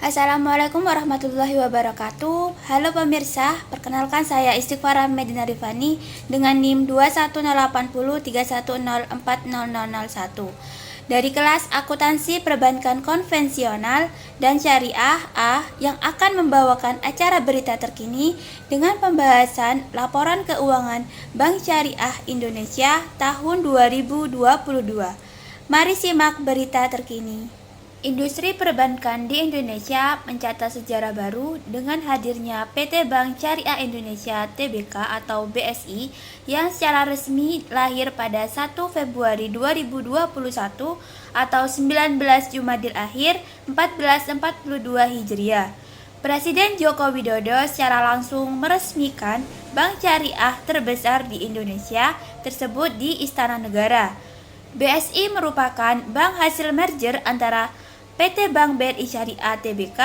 Assalamualaikum warahmatullahi wabarakatuh. Halo pemirsa, perkenalkan saya Istighfarah Medina Rifani dengan NIM 2108031040001 dari kelas Akuntansi Perbankan Konvensional dan Syariah A yang akan membawakan acara berita terkini dengan pembahasan laporan keuangan Bank Syariah Indonesia tahun 2022. Mari simak berita terkini. Industri perbankan di Indonesia mencatat sejarah baru dengan hadirnya PT Bank Syariah Indonesia Tbk atau BSI yang secara resmi lahir pada 1 Februari 2021 atau 19 Jumadil Akhir 1442 Hijriah. Presiden Joko Widodo secara langsung meresmikan Bank Syariah terbesar di Indonesia tersebut di Istana Negara. BSI merupakan bank hasil merger antara PT Bank BNI Syariah Tbk,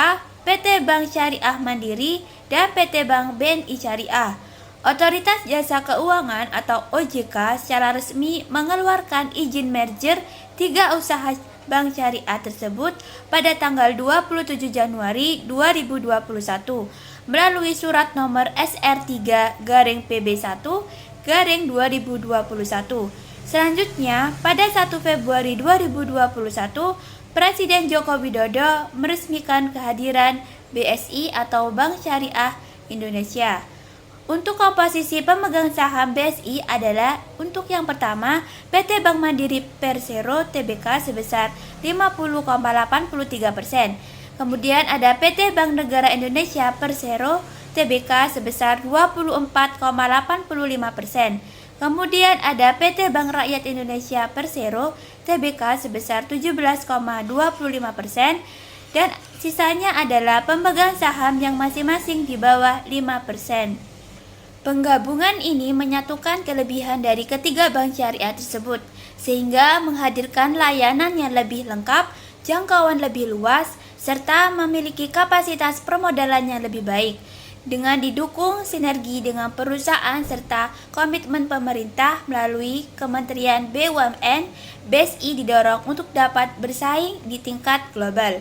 PT Bank Syariah Mandiri, dan PT Bank BNI Syariah. Otoritas Jasa Keuangan atau OJK secara resmi mengeluarkan izin merger 3 usaha bank syariah tersebut pada tanggal 27 Januari 2021 melalui surat nomor SR3-PB1-2021. Selanjutnya, pada 1 Februari 2021, Presiden Joko Widodo meresmikan kehadiran BSI atau Bank Syariah Indonesia. Untuk komposisi pemegang saham BSI adalah untuk yang pertama PT Bank Mandiri Persero Tbk sebesar 50,83%. Kemudian ada PT Bank Negara Indonesia Persero Tbk sebesar 24,85%. Kemudian ada PT Bank Rakyat Indonesia Persero Tbk sebesar 17,25% dan sisanya adalah pemegang saham yang masing-masing di bawah 5%. Penggabungan ini menyatukan kelebihan dari ketiga bank syariah tersebut sehingga menghadirkan layanan yang lebih lengkap, jangkauan lebih luas, serta memiliki kapasitas permodalan yang lebih baik. Dengan didukung sinergi dengan perusahaan serta komitmen pemerintah melalui Kementerian BUMN, BSI didorong untuk dapat bersaing di tingkat global.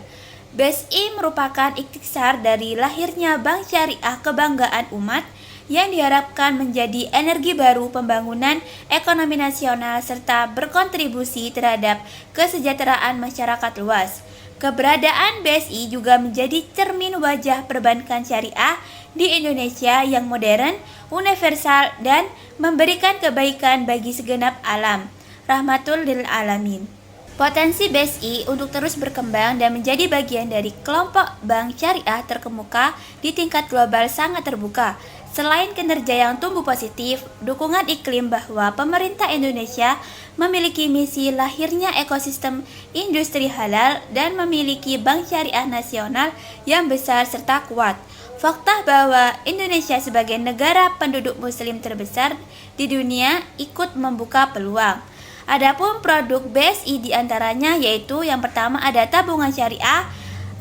BSI merupakan ikhtisar dari lahirnya Bank Syariah Kebanggaan Umat yang diharapkan menjadi energi baru pembangunan ekonomi nasional serta berkontribusi terhadap kesejahteraan masyarakat luas. Keberadaan BSI juga menjadi cermin wajah perbankan syariah di Indonesia yang modern, universal, dan memberikan kebaikan bagi segenap alam. Rahmatul lil alamin. Potensi BSI untuk terus berkembang dan menjadi bagian dari kelompok bank syariah terkemuka di tingkat global sangat terbuka. Selain kinerja yang tumbuh positif, dukungan iklim bahwa pemerintah Indonesia memiliki misi lahirnya ekosistem industri halal dan memiliki bank syariah nasional yang besar serta kuat. Fakta bahwa Indonesia sebagai negara penduduk muslim terbesar di dunia ikut membuka peluang. Adapun produk BSI diantaranya yaitu yang pertama ada tabungan syariah,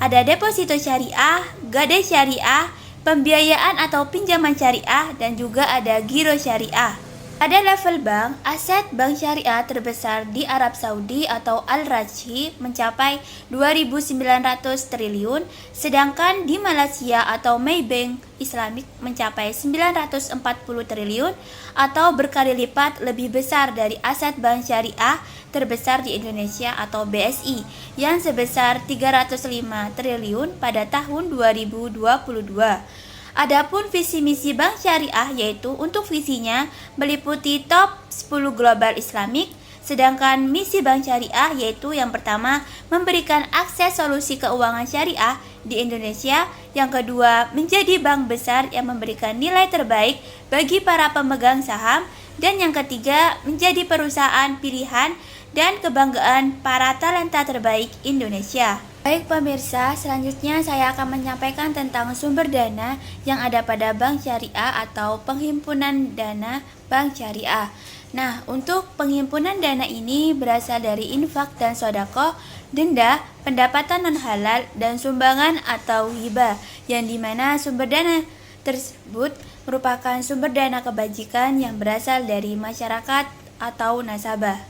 ada deposito syariah, gadai syariah, pembiayaan atau pinjaman syariah, dan juga ada giro syariah. Pada level bank, aset bank syariah terbesar di Arab Saudi atau Al-Rajhi mencapai 2.900 triliun, sedangkan di Malaysia atau Maybank Islamic mencapai 940 triliun atau berkali lipat lebih besar dari aset bank syariah terbesar di Indonesia atau BSI yang sebesar 305 triliun pada tahun 2022. Adapun visi misi Bank Syariah yaitu untuk visinya meliputi top 10 global Islamik, sedangkan misi Bank Syariah yaitu yang pertama memberikan akses solusi keuangan syariah di Indonesia, yang kedua menjadi bank besar yang memberikan nilai terbaik bagi para pemegang saham, dan yang ketiga menjadi perusahaan pilihan dan kebanggaan para talenta terbaik Indonesia. Baik pemirsa, selanjutnya saya akan menyampaikan tentang sumber dana yang ada pada Bank Syariah atau penghimpunan dana Bank Syariah. Nah, untuk penghimpunan dana ini berasal dari infak dan sodako, denda, pendapatan non-halal, dan sumbangan atau hibah, yang dimana sumber dana tersebut merupakan sumber dana kebajikan yang berasal dari masyarakat atau nasabah.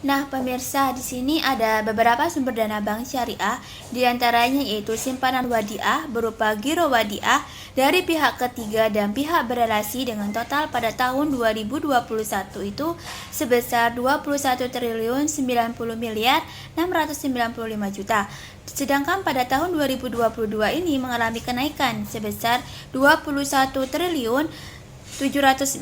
Nah, pemirsa, di sini ada beberapa sumber dana bank syariah, di antaranya yaitu simpanan wadiah berupa giro wadiah dari pihak ketiga dan pihak berelasi dengan total pada tahun 2021 itu sebesar 21 triliun 90 miliar 695 juta. Sedangkan pada tahun 2022 ini mengalami kenaikan sebesar 21 triliun 797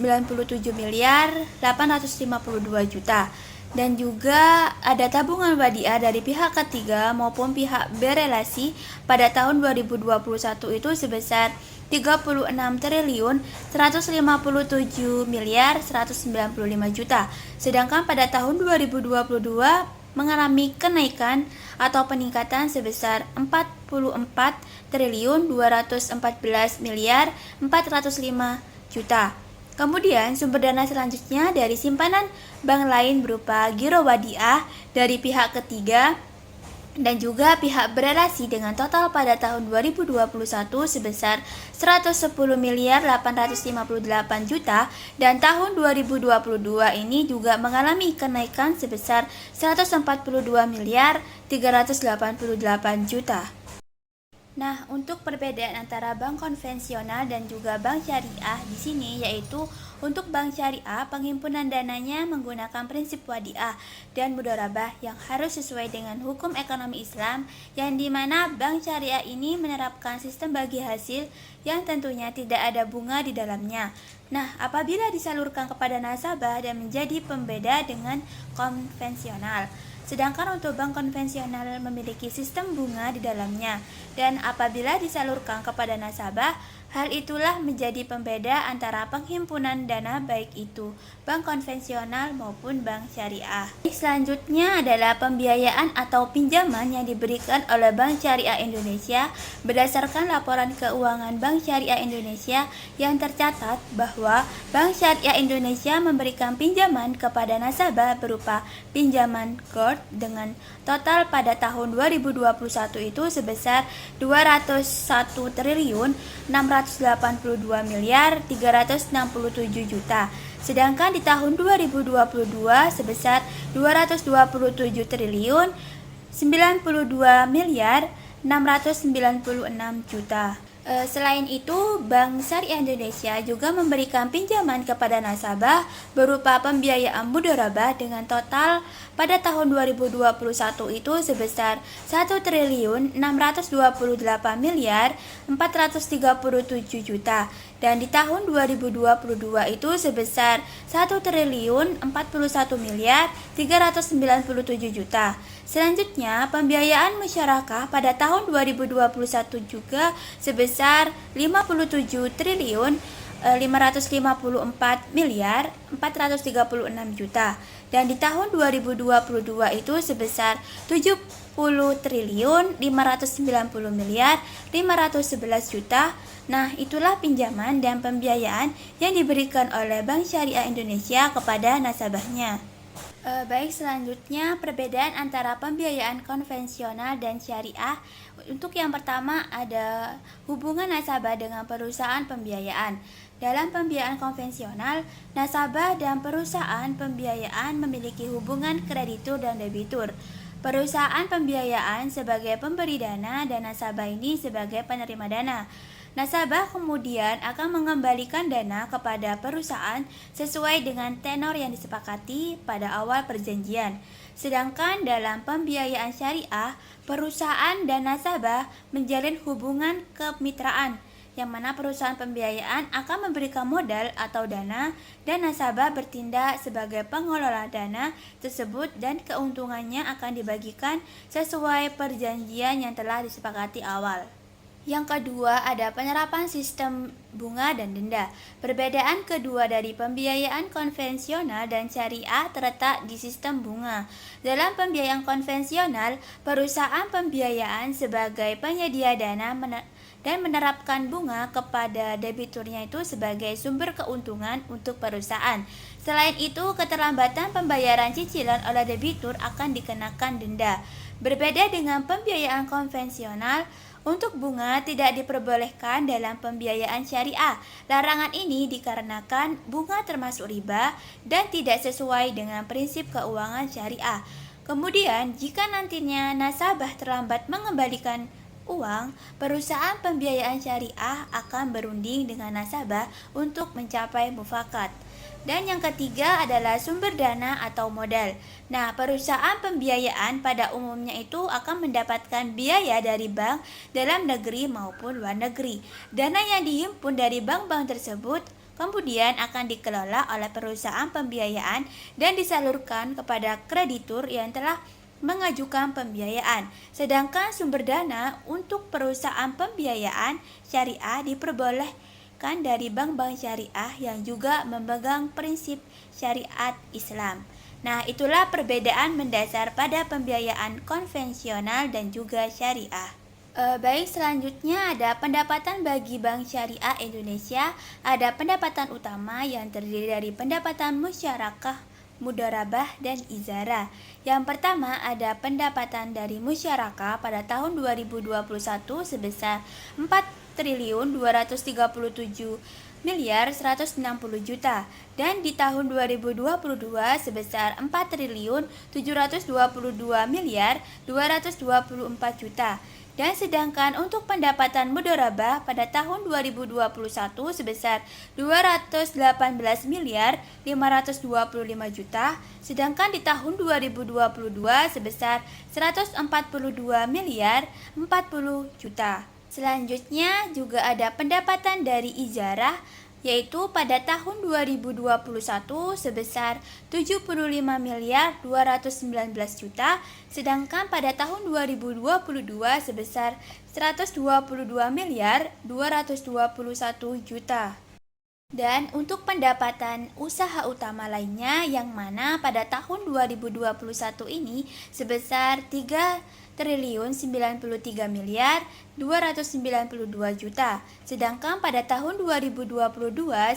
miliar 852 juta. Dan juga ada tabungan wadiah dari pihak ketiga maupun pihak berelasi pada tahun 2021 itu sebesar 36 triliun 157 miliar 195 juta. Sedangkan pada tahun 2022 mengalami kenaikan atau peningkatan sebesar 44 triliun 214 miliar 405 juta. Kemudian sumber dana selanjutnya dari simpanan bank lain berupa giro wadiah dari pihak ketiga dan juga pihak berelasi dengan total pada tahun 2021 sebesar 110 miliar 858 juta dan tahun 2022 ini juga mengalami kenaikan sebesar 142 miliar 388 juta. Nah, untuk perbedaan antara bank konvensional dan juga bank syariah di sini yaitu untuk bank syariah penghimpunan dananya menggunakan prinsip wadiah dan mudharabah yang harus sesuai dengan hukum ekonomi Islam yang dimana bank syariah ini menerapkan sistem bagi hasil yang tentunya tidak ada bunga di dalamnya. Nah, apabila disalurkan kepada nasabah dan menjadi pembeda dengan konvensional. Sedangkan untuk bank konvensional memiliki sistem bunga di dalamnya dan apabila disalurkan kepada nasabah, hal itulah menjadi pembeda antara penghimpunan dana baik itu bank konvensional maupun bank syariah. Selanjutnya adalah pembiayaan atau pinjaman yang diberikan oleh Bank Syariah Indonesia berdasarkan laporan keuangan Bank Syariah Indonesia yang tercatat bahwa Bank Syariah Indonesia memberikan pinjaman kepada nasabah berupa pinjaman GORD dengan total pada tahun 2021 itu sebesar 201 triliun 682 miliar 367 juta. Sedangkan di tahun 2022 sebesar 227 triliun 92 miliar 696 juta. Selain itu, Bank Syariah Indonesia juga memberikan pinjaman kepada nasabah berupa pembiayaan mudharabah dengan total pada tahun 2021 itu sebesar 1 triliun 628 miliar 437 juta dan di tahun 2022 itu sebesar 1 triliun 41 miliar 397 juta. Selanjutnya, pembiayaan masyarakat pada tahun 2021 juga sebesar 57 triliun 554 miliar 436 juta dan di tahun 2022 itu sebesar 70 triliun 590 miliar 511 juta. Nah, itulah pinjaman dan pembiayaan yang diberikan oleh Bank Syariah Indonesia kepada nasabahnya. Baik, selanjutnya perbedaan antara pembiayaan konvensional dan syariah. Untuk yang pertama ada hubungan nasabah dengan perusahaan pembiayaan. Dalam pembiayaan konvensional, nasabah dan perusahaan pembiayaan memiliki hubungan kreditur dan debitur. Perusahaan pembiayaan sebagai pemberi dana dan nasabah ini sebagai penerima dana. Nasabah kemudian akan mengembalikan dana kepada perusahaan sesuai dengan tenor yang disepakati pada awal perjanjian. Sedangkan dalam pembiayaan syariah, perusahaan dan nasabah menjalin hubungan kemitraan, yang mana perusahaan pembiayaan akan memberikan modal atau dana dan nasabah bertindak sebagai pengelola dana tersebut dan keuntungannya akan dibagikan sesuai perjanjian yang telah disepakati awal. Yang kedua ada penerapan sistem bunga dan denda. Perbedaan kedua dari pembiayaan konvensional dan syariah terletak di sistem bunga. Dalam pembiayaan konvensional, perusahaan pembiayaan sebagai penyedia dana dan menerapkan bunga kepada debiturnya itu sebagai sumber keuntungan untuk perusahaan. Selain itu, keterlambatan pembayaran cicilan oleh debitur akan dikenakan denda. Berbeda dengan pembiayaan konvensional, Untuk bunga tidak diperbolehkan dalam pembiayaan syariah. Larangan ini dikarenakan bunga termasuk riba dan tidak sesuai dengan prinsip keuangan syariah. Kemudian, jika nantinya nasabah terlambat mengembalikan uang, perusahaan pembiayaan syariah akan berunding dengan nasabah untuk mencapai mufakat. Dan yang ketiga adalah sumber dana atau modal. Nah, perusahaan pembiayaan pada umumnya itu akan mendapatkan biaya dari bank dalam negeri maupun luar negeri. Dana yang dihimpun dari bank-bank tersebut kemudian akan dikelola oleh perusahaan pembiayaan dan disalurkan kepada kreditur yang telah mengajukan pembiayaan. Sedangkan sumber dana untuk perusahaan pembiayaan syariah diperbolehkan dari bank-bank syariah yang juga memegang prinsip syariat Islam. Nah, itulah perbedaan mendasar pada pembiayaan konvensional dan juga syariah. Baik, selanjutnya ada pendapatan bagi Bank Syariah Indonesia. Ada pendapatan utama yang terdiri dari pendapatan musyarakah, mudharabah, dan izarah. Yang pertama ada pendapatan dari musyarakah pada tahun 2021 sebesar 4.237.160.000.000 dan di tahun 2022 sebesar 4.722.224.000.000. Dan sedangkan untuk pendapatan mudharabah pada tahun 2021 sebesar 218.525.000.000, sedangkan di tahun 2022 sebesar 142.040.000.000. Selanjutnya juga ada pendapatan dari ijarah, yaitu pada tahun 2021 sebesar 75.219.000.000, sedangkan pada tahun 2022 sebesar 122.221.000.000. Dan untuk pendapatan usaha utama lainnya yang mana pada tahun 2021 ini sebesar 3.093.292.000.000, sedangkan pada tahun 2022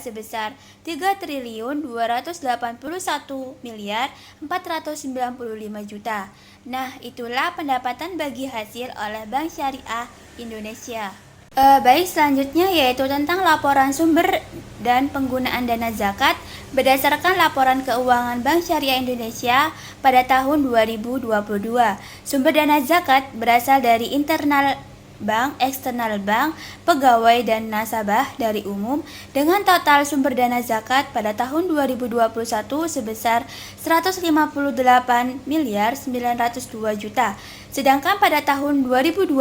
sebesar 3.281.495.000.000. Nah, itulah pendapatan bagi hasil oleh Bank Syariah Indonesia. Baik, selanjutnya yaitu tentang laporan sumber dan penggunaan dana zakat berdasarkan laporan keuangan Bank Syariah Indonesia pada tahun 2022. Sumber dana zakat berasal dari internal bank, eksternal bank, pegawai dan nasabah dari umum dengan total sumber dana zakat pada tahun 2021 sebesar 158.902.000.000. Sedangkan pada tahun 2022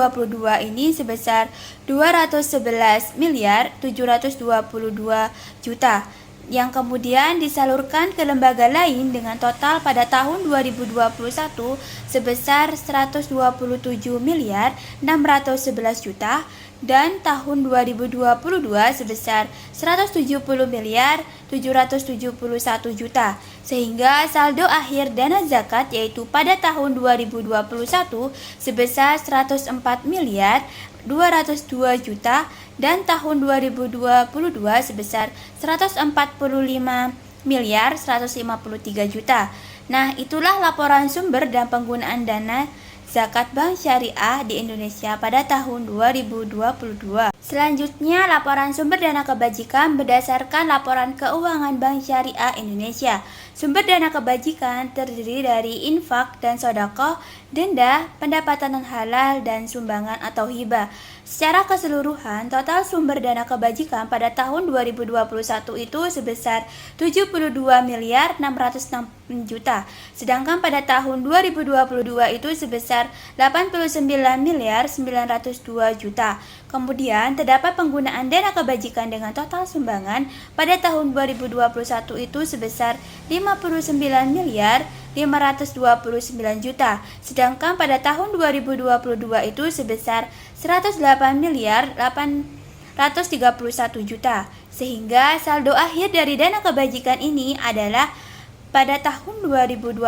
ini sebesar 211.722.000.000 yang kemudian disalurkan ke lembaga lain dengan total pada tahun 2021 sebesar 127.611.000.000 dan tahun 2022 sebesar 170.771.000.000, sehingga saldo akhir dana zakat yaitu pada tahun 2021 sebesar 104.202.000.000 dan tahun 2022 sebesar 145.153.000.000. Nah, itulah laporan sumber dan penggunaan dana zakat Bank Syariah di Indonesia pada tahun 2022. Selanjutnya, laporan sumber dana kebajikan berdasarkan laporan keuangan Bank Syariah Indonesia. Sumber dana kebajikan terdiri dari infak dan sedekah, denda, pendapatan halal, dan sumbangan atau hibah. Secara keseluruhan, total sumber dana kebajikan pada tahun 2021 itu sebesar 72.606.000.000, sedangkan pada tahun 2022 itu sebesar 89.902.000.000. Kemudian, terdapat penggunaan dana kebajikan dengan total sumbangan pada tahun 2021 itu sebesar 59.529.000.000, sedangkan pada tahun 2022 itu sebesar 108.831.000.000, sehingga saldo akhir dari dana kebajikan ini adalah pada tahun 2021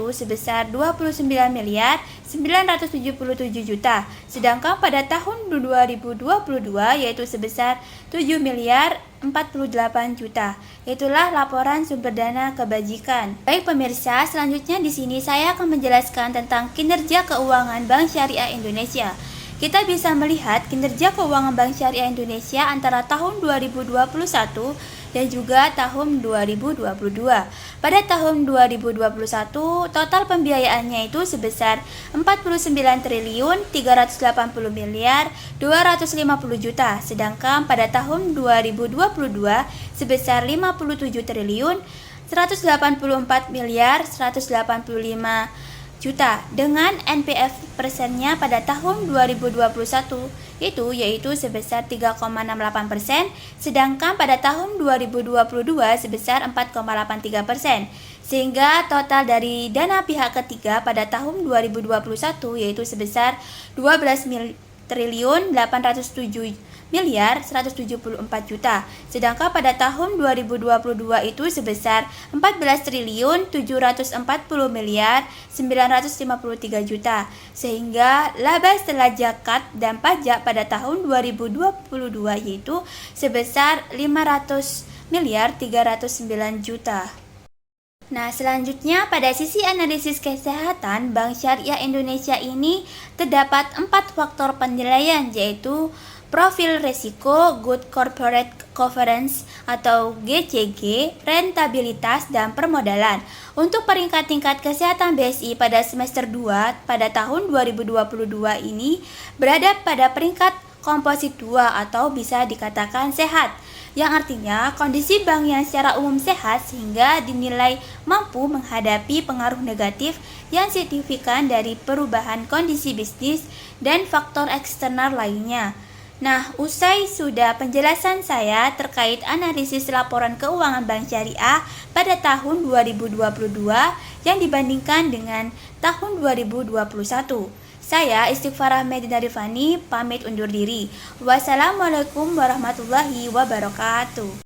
sebesar 29.977.000.000, sedangkan pada tahun 2022 yaitu sebesar 7.048.000.000. Itulah laporan sumber dana kebajikan. Baik pemirsa, selanjutnya di sini saya akan menjelaskan tentang kinerja keuangan Bank Syariah Indonesia. kita bisa melihat kinerja keuangan Bank Syariah Indonesia antara tahun 2021 dan juga tahun 2022. Pada tahun 2021, total pembiayaannya itu sebesar 49 triliun 380 miliar 250 juta, sedangkan pada tahun 2022 sebesar 57 triliun 184 miliar 185 juta dengan NPF persennya pada tahun 2021 yaitu sebesar 3,68%, sedangkan pada tahun 2022 sebesar 4,83%, sehingga total dari dana pihak ketiga pada tahun 2021 yaitu sebesar 12 triliun 807 miliar 174 juta, sedangkan pada tahun 2022 itu sebesar 14 triliun 740 miliar 953 juta, sehingga laba setelah zakat dan pajak pada tahun 2022 yaitu sebesar 500 miliar 309 juta. Nah, selanjutnya pada sisi analisis kesehatan, Bank Syariah Indonesia ini terdapat 4 faktor penilaian, yaitu profil risiko, good corporate governance atau GCG, rentabilitas, dan permodalan. Untuk peringkat tingkat kesehatan BSI pada semester 2 pada tahun 2022 ini berada pada peringkat komposit 2 atau bisa dikatakan sehat, yang artinya kondisi bank yang secara umum sehat sehingga dinilai mampu menghadapi pengaruh negatif yang signifikan dari perubahan kondisi bisnis dan faktor eksternal lainnya. Nah, usai sudah penjelasan saya terkait analisis laporan keuangan Bank Syariah pada tahun 2022 yang dibandingkan dengan tahun 2021. Saya Istighfarah Medina Rifani pamit undur diri. Wassalamualaikum warahmatullahi wabarakatuh.